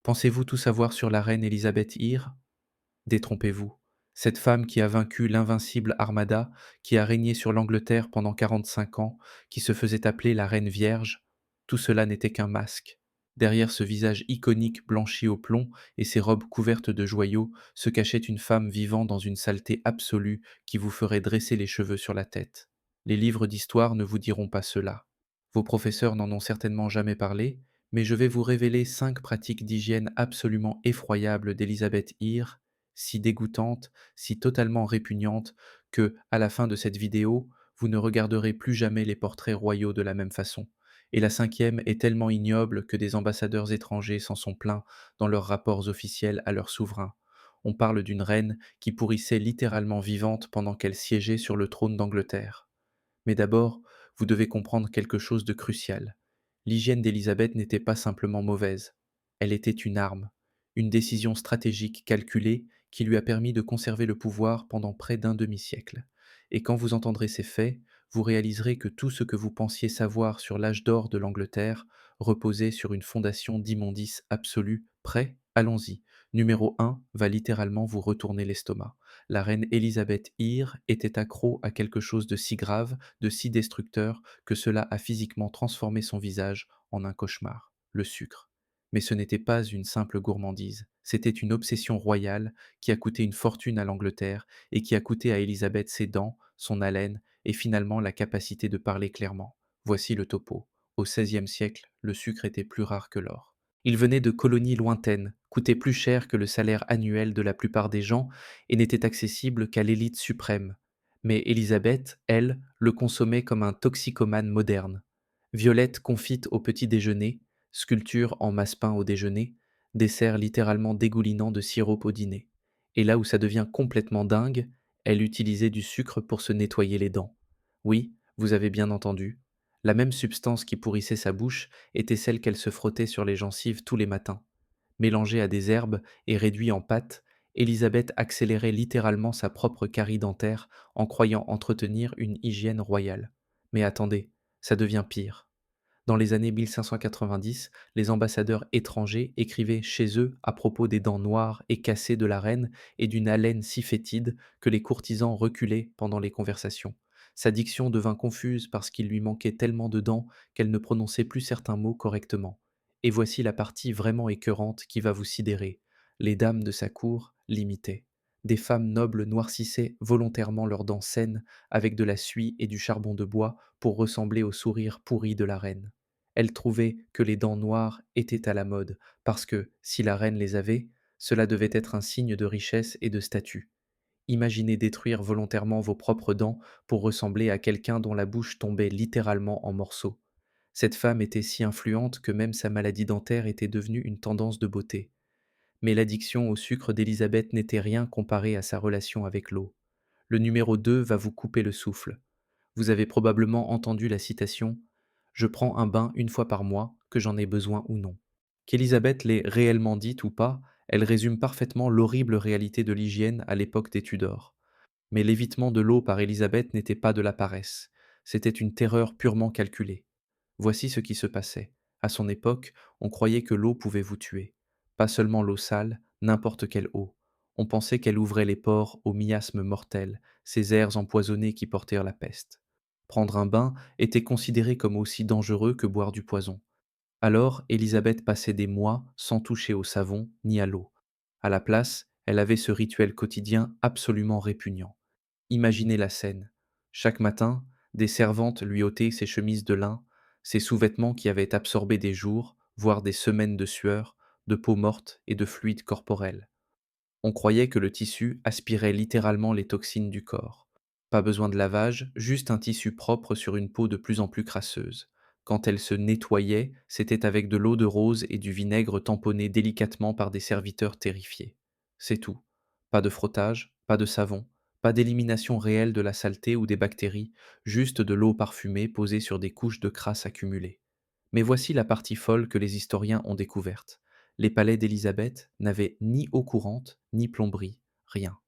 Pensez-vous tout savoir sur la reine Elisabeth Eyre? Détrompez-vous. Cette femme qui a vaincu l'invincible Armada, qui a régné sur l'Angleterre pendant 45 ans, qui se faisait appeler la Reine Vierge, tout cela n'était qu'un masque. Derrière ce visage iconique blanchi au plomb et ses robes couvertes de joyaux se cachait une femme vivant dans une saleté absolue qui vous ferait dresser les cheveux sur la tête. Les livres d'histoire ne vous diront pas cela. Vos professeurs n'en ont certainement jamais parlé, mais je vais vous révéler 5 pratiques d'hygiène absolument effroyables d'Elizabeth Eyre, si dégoûtantes, si totalement répugnantes, que, à la fin de cette vidéo, vous ne regarderez plus jamais les portraits royaux de la même façon. Et la cinquième est tellement ignoble que des ambassadeurs étrangers s'en sont plaints dans leurs rapports officiels à leur souverain. On parle d'une reine qui pourrissait littéralement vivante pendant qu'elle siégeait sur le trône d'Angleterre. Mais d'abord, vous devez comprendre quelque chose de crucial. L'hygiène d'Élisabeth n'était pas simplement mauvaise, elle était une arme, une décision stratégique calculée qui lui a permis de conserver le pouvoir pendant près d'un demi-siècle. Et quand vous entendrez ces faits, vous réaliserez que tout ce que vous pensiez savoir sur l'âge d'or de l'Angleterre reposait sur une fondation d'immondice absolue. Prêt? Allons-y. Numéro 1 va littéralement vous retourner l'estomac. La reine Élisabeth Eyre était accro à quelque chose de si grave, de si destructeur, que cela a physiquement transformé son visage en un cauchemar, le sucre. Mais ce n'était pas une simple gourmandise, c'était une obsession royale qui a coûté une fortune à l'Angleterre et qui a coûté à Élisabeth ses dents, son haleine et finalement la capacité de parler clairement. Voici le topo. Au XVIe siècle, le sucre était plus rare que l'or. Il venait de colonies lointaines, coûtait plus cher que le salaire annuel de la plupart des gens et n'était accessible qu'à l'élite suprême. Mais Élisabeth, elle, le consommait comme un toxicomane moderne. Violette confite au petit déjeuner, sculpture en masse-pain au déjeuner, dessert littéralement dégoulinant de sirop au dîner. Et là où ça devient complètement dingue, elle utilisait du sucre pour se nettoyer les dents. Oui, vous avez bien entendu. La même substance qui pourrissait sa bouche était celle qu'elle se frottait sur les gencives tous les matins. Mélangée à des herbes et réduit en pâte, Élisabeth accélérait littéralement sa propre carie dentaire en croyant entretenir une hygiène royale. Mais attendez, ça devient pire. Dans les années 1590, les ambassadeurs étrangers écrivaient chez eux à propos des dents noires et cassées de la reine et d'une haleine si fétide que les courtisans reculaient pendant les conversations. Sa diction devint confuse parce qu'il lui manquait tellement de dents qu'elle ne prononçait plus certains mots correctement. Et voici la partie vraiment écœurante qui va vous sidérer. Les dames de sa cour l'imitaient. Des femmes nobles noircissaient volontairement leurs dents saines avec de la suie et du charbon de bois pour ressembler au sourire pourri de la reine. Elle trouvait que les dents noires étaient à la mode, parce que, si la reine les avait, cela devait être un signe de richesse et de statut. Imaginez détruire volontairement vos propres dents pour ressembler à quelqu'un dont la bouche tombait littéralement en morceaux. Cette femme était si influente que même sa maladie dentaire était devenue une tendance de beauté. Mais l'addiction au sucre d'Élisabeth n'était rien comparé à sa relation avec l'eau. Le numéro 2 va vous couper le souffle. Vous avez probablement entendu la citation «Je prends un bain une fois par mois, que j'en ai besoin ou non». Qu'Élisabeth l'ait réellement dite ou pas, elle résume parfaitement l'horrible réalité de l'hygiène à l'époque des Tudors. Mais l'évitement de l'eau par Élisabeth n'était pas de la paresse, c'était une terreur purement calculée. Voici ce qui se passait. À son époque, on croyait que l'eau pouvait vous tuer. Pas seulement l'eau sale, n'importe quelle eau. On pensait qu'elle ouvrait les pores aux miasmes mortels, ces airs empoisonnés qui portèrent la peste. Prendre un bain était considéré comme aussi dangereux que boire du poison. Alors, Élisabeth passait des mois sans toucher au savon ni à l'eau. À la place, elle avait ce rituel quotidien absolument répugnant. Imaginez la scène. Chaque matin, des servantes lui ôtaient ses chemises de lin, ses sous-vêtements qui avaient absorbé des jours, voire des semaines de sueur, de peau morte et de fluide corporel. On croyait que le tissu aspirait littéralement les toxines du corps. Pas besoin de lavage, juste un tissu propre sur une peau de plus en plus crasseuse. Quand elle se nettoyait, c'était avec de l'eau de rose et du vinaigre tamponné délicatement par des serviteurs terrifiés. C'est tout. Pas de frottage, pas de savon, pas d'élimination réelle de la saleté ou des bactéries, juste de l'eau parfumée posée sur des couches de crasse accumulées. Mais voici la partie folle que les historiens ont découverte. Les palais d'Élisabeth n'avaient ni eau courante, ni plomberie, rien.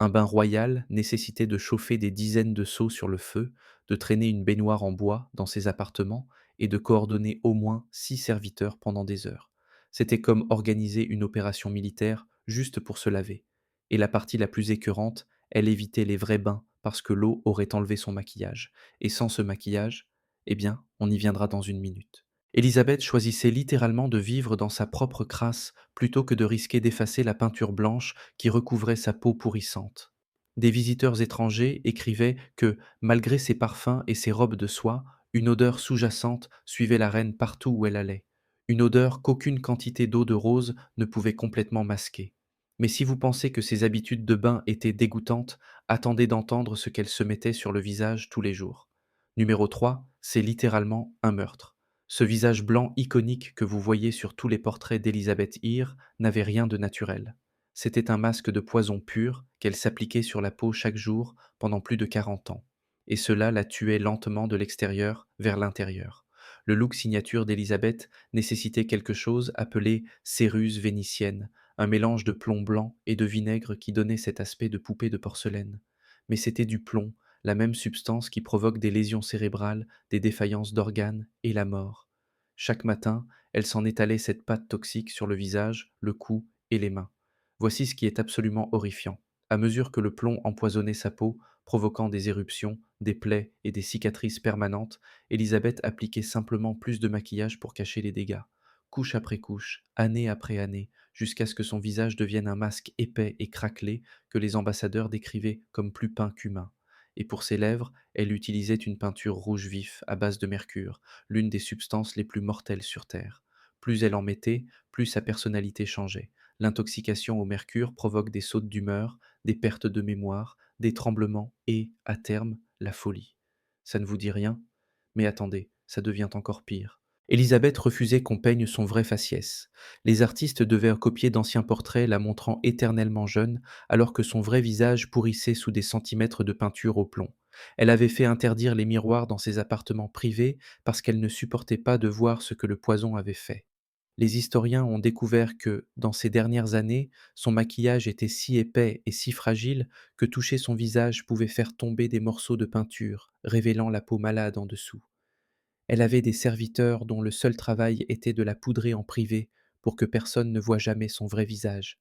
Un bain royal nécessitait de chauffer des dizaines de seaux sur le feu, de traîner une baignoire en bois dans ses appartements et de coordonner au moins 6 serviteurs pendant des heures. C'était comme organiser une opération militaire juste pour se laver. Et la partie la plus écœurante, elle évitait les vrais bains parce que l'eau aurait enlevé son maquillage. Et sans ce maquillage, eh bien, on y viendra dans une minute. Élisabeth choisissait littéralement de vivre dans sa propre crasse plutôt que de risquer d'effacer la peinture blanche qui recouvrait sa peau pourrissante. Des visiteurs étrangers écrivaient que, malgré ses parfums et ses robes de soie, une odeur sous-jacente suivait la reine partout où elle allait, une odeur qu'aucune quantité d'eau de rose ne pouvait complètement masquer. Mais si vous pensez que ses habitudes de bain étaient dégoûtantes, attendez d'entendre ce qu'elle se mettait sur le visage tous les jours. Numéro 3, c'est littéralement un meurtre. Ce visage blanc iconique que vous voyez sur tous les portraits d'Elizabeth Ear n'avait rien de naturel. C'était un masque de poison pur qu'elle s'appliquait sur la peau chaque jour pendant plus de 40 ans. Et cela la tuait lentement de l'extérieur vers l'intérieur. Le look signature d'Elizabeth nécessitait quelque chose appelé céruse vénitienne, un mélange de plomb blanc et de vinaigre qui donnait cet aspect de poupée de porcelaine. Mais c'était du plomb, la même substance qui provoque des lésions cérébrales, des défaillances d'organes et la mort. Chaque matin, elle s'en étalait cette pâte toxique sur le visage, le cou et les mains. Voici ce qui est absolument horrifiant. À mesure que le plomb empoisonnait sa peau, provoquant des éruptions, des plaies et des cicatrices permanentes, Elisabeth appliquait simplement plus de maquillage pour cacher les dégâts. Couche après couche, année après année, jusqu'à ce que son visage devienne un masque épais et craquelé que les ambassadeurs décrivaient comme plus peint qu'humain. Et pour ses lèvres, elle utilisait une peinture rouge vif à base de mercure, l'une des substances les plus mortelles sur Terre. Plus elle en mettait, plus sa personnalité changeait. L'intoxication au mercure provoque des sautes d'humeur, des pertes de mémoire, des tremblements et, à terme, la folie. Ça ne vous dit rien? Mais attendez, ça devient encore pire. Élisabeth refusait qu'on peigne son vrai faciès. Les artistes devaient copier d'anciens portraits la montrant éternellement jeune, alors que son vrai visage pourrissait sous des centimètres de peinture au plomb. Elle avait fait interdire les miroirs dans ses appartements privés parce qu'elle ne supportait pas de voir ce que le poison avait fait. Les historiens ont découvert que, dans ces dernières années, son maquillage était si épais et si fragile que toucher son visage pouvait faire tomber des morceaux de peinture, révélant la peau malade en dessous. Elle avait des serviteurs dont le seul travail était de la poudrer en privé pour que personne ne voie jamais son vrai visage.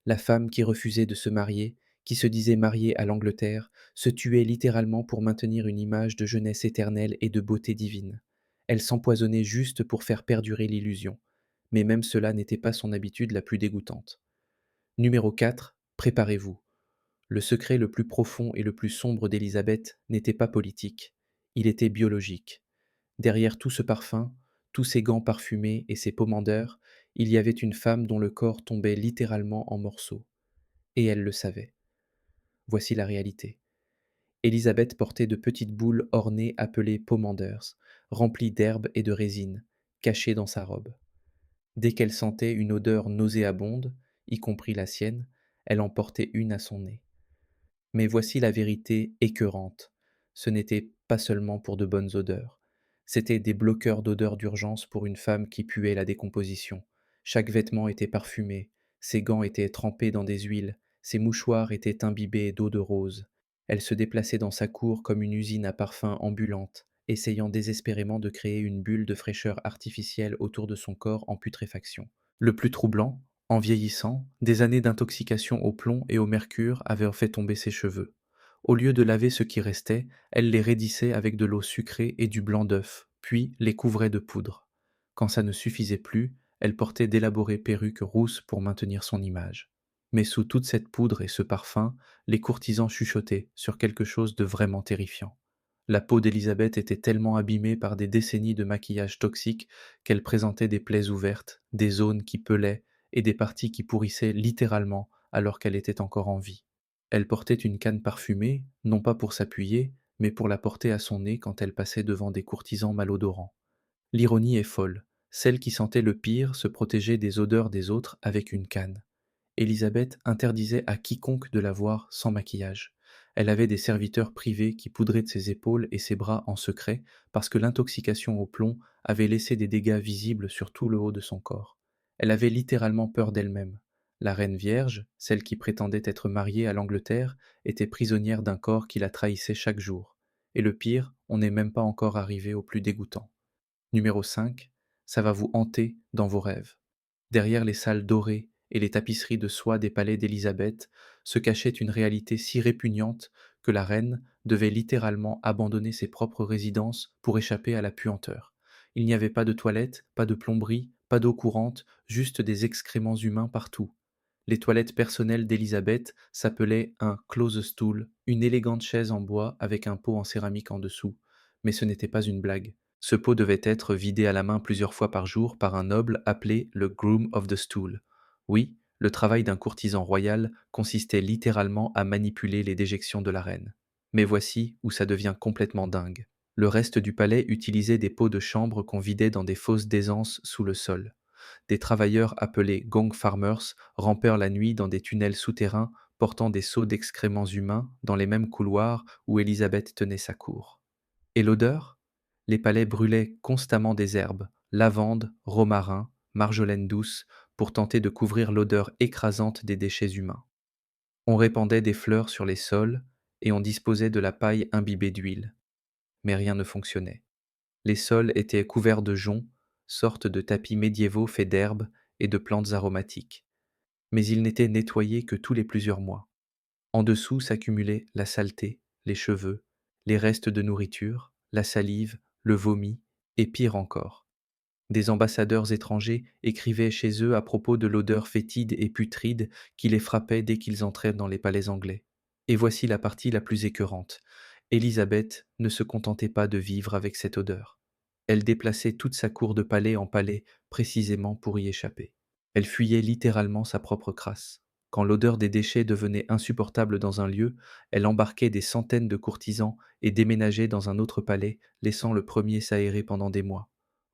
La femme qui refusait de se marier, qui se disait mariée à l'Angleterre, se tuait littéralement pour maintenir une image de jeunesse éternelle et de beauté divine. Elle s'empoisonnait juste pour faire perdurer l'illusion. Mais même cela n'était pas son habitude la plus dégoûtante. Numéro 4. Préparez-vous. Le secret le plus profond et le plus sombre d'Élisabeth n'était pas politique, il était biologique. Derrière tout ce parfum, tous ces gants parfumés et ces pomandeurs, il y avait une femme dont le corps tombait littéralement en morceaux. Et elle le savait. Voici la réalité. Élisabeth portait de petites boules ornées appelées pomanders, remplies d'herbes et de résine, cachées dans sa robe. Dès qu'elle sentait une odeur nauséabonde, y compris la sienne, elle en portait une à son nez. Mais voici la vérité écœurante. Ce n'était pas seulement pour de bonnes odeurs. C'étaient des bloqueurs d'odeur d'urgence pour une femme qui puait la décomposition. Chaque vêtement était parfumé, ses gants étaient trempés dans des huiles, ses mouchoirs étaient imbibés d'eau de rose. Elle se déplaçait dans sa cour comme une usine à parfums ambulante, essayant désespérément de créer une bulle de fraîcheur artificielle autour de son corps en putréfaction. Le plus troublant, en vieillissant, des années d'intoxication au plomb et au mercure avaient fait tomber ses cheveux. Au lieu de laver ce qui restait, elle les raidissait avec de l'eau sucrée et du blanc d'œuf, puis les couvrait de poudre. Quand ça ne suffisait plus, elle portait d'élaborées perruques rousses pour maintenir son image. Mais sous toute cette poudre et ce parfum, les courtisans chuchotaient sur quelque chose de vraiment terrifiant. La peau d'Élisabeth était tellement abîmée par des décennies de maquillage toxique qu'elle présentait des plaies ouvertes, des zones qui pelaient et des parties qui pourrissaient littéralement alors qu'elle était encore en vie. Elle portait une canne parfumée, non pas pour s'appuyer, mais pour la porter à son nez quand elle passait devant des courtisans malodorants. L'ironie est folle. Celle qui sentait le pire se protégeait des odeurs des autres avec une canne. Élisabeth interdisait à quiconque de la voir sans maquillage. Elle avait des serviteurs privés qui poudraient de ses épaules et ses bras en secret parce que l'intoxication au plomb avait laissé des dégâts visibles sur tout le haut de son corps. Elle avait littéralement peur d'elle-même. La reine vierge, celle qui prétendait être mariée à l'Angleterre, était prisonnière d'un corps qui la trahissait chaque jour. Et le pire, on n'est même pas encore arrivé au plus dégoûtant. Numéro 5, ça va vous hanter dans vos rêves. Derrière les salles dorées et les tapisseries de soie des palais d'Élisabeth se cachait une réalité si répugnante que la reine devait littéralement abandonner ses propres résidences pour échapper à la puanteur. Il n'y avait pas de toilettes, pas de plomberie, pas d'eau courante, juste des excréments humains partout. Les toilettes personnelles d'Élisabeth s'appelaient un close stool, une élégante chaise en bois avec un pot en céramique en dessous. Mais ce n'était pas une blague. Ce pot devait être vidé à la main plusieurs fois par jour par un noble appelé le Groom of the Stool. Oui, le travail d'un courtisan royal consistait littéralement à manipuler les déjections de la reine. Mais voici où ça devient complètement dingue. Le reste du palais utilisait des pots de chambre qu'on vidait dans des fosses d'aisance sous le sol. Des travailleurs appelés gong farmers rampèrent la nuit dans des tunnels souterrains portant des seaux d'excréments humains dans les mêmes couloirs où Élisabeth tenait sa cour. Et l'odeur? Les palais brûlaient constamment des herbes, lavande, romarin, marjolaine douce, pour tenter de couvrir l'odeur écrasante des déchets humains. On répandait des fleurs sur les sols et on disposait de la paille imbibée d'huile. Mais rien ne fonctionnait. Les sols étaient couverts de joncs, sortes de tapis médiévaux faits d'herbes et de plantes aromatiques. Mais ils n'étaient nettoyés que tous les plusieurs mois. En dessous s'accumulait la saleté, les cheveux, les restes de nourriture, la salive, le vomi, et pire encore. Des ambassadeurs étrangers écrivaient chez eux à propos de l'odeur fétide et putride qui les frappait dès qu'ils entraient dans les palais anglais. Et voici la partie la plus écœurante. Élisabeth ne se contentait pas de vivre avec cette odeur. Elle déplaçait toute sa cour de palais en palais précisément pour y échapper. Elle fuyait littéralement sa propre crasse. Quand l'odeur des déchets devenait insupportable dans un lieu, elle embarquait des centaines de courtisans et déménageait dans un autre palais, laissant le premier s'aérer pendant des mois.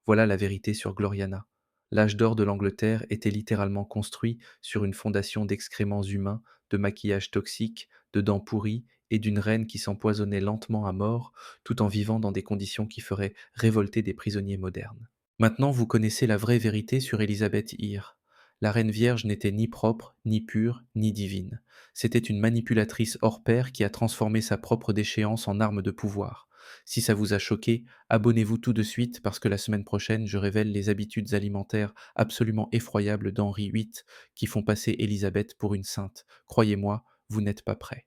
Voilà la vérité sur Gloriana. L'âge d'or de l'Angleterre était littéralement construit sur une fondation d'excréments humains, de maquillage toxique, de dents pourries et d'une reine qui s'empoisonnait lentement à mort, tout en vivant dans des conditions qui feraient révolter des prisonniers modernes. Maintenant, vous connaissez la vraie vérité sur Élisabeth Eyre. La Reine Vierge n'était ni propre, ni pure, ni divine. C'était une manipulatrice hors pair qui a transformé sa propre déchéance en arme de pouvoir. Si ça vous a choqué, abonnez-vous tout de suite parce que la semaine prochaine, je révèle les habitudes alimentaires absolument effroyables d'Henri VIII qui font passer Élisabeth pour une sainte. Croyez-moi, vous n'êtes pas prêts.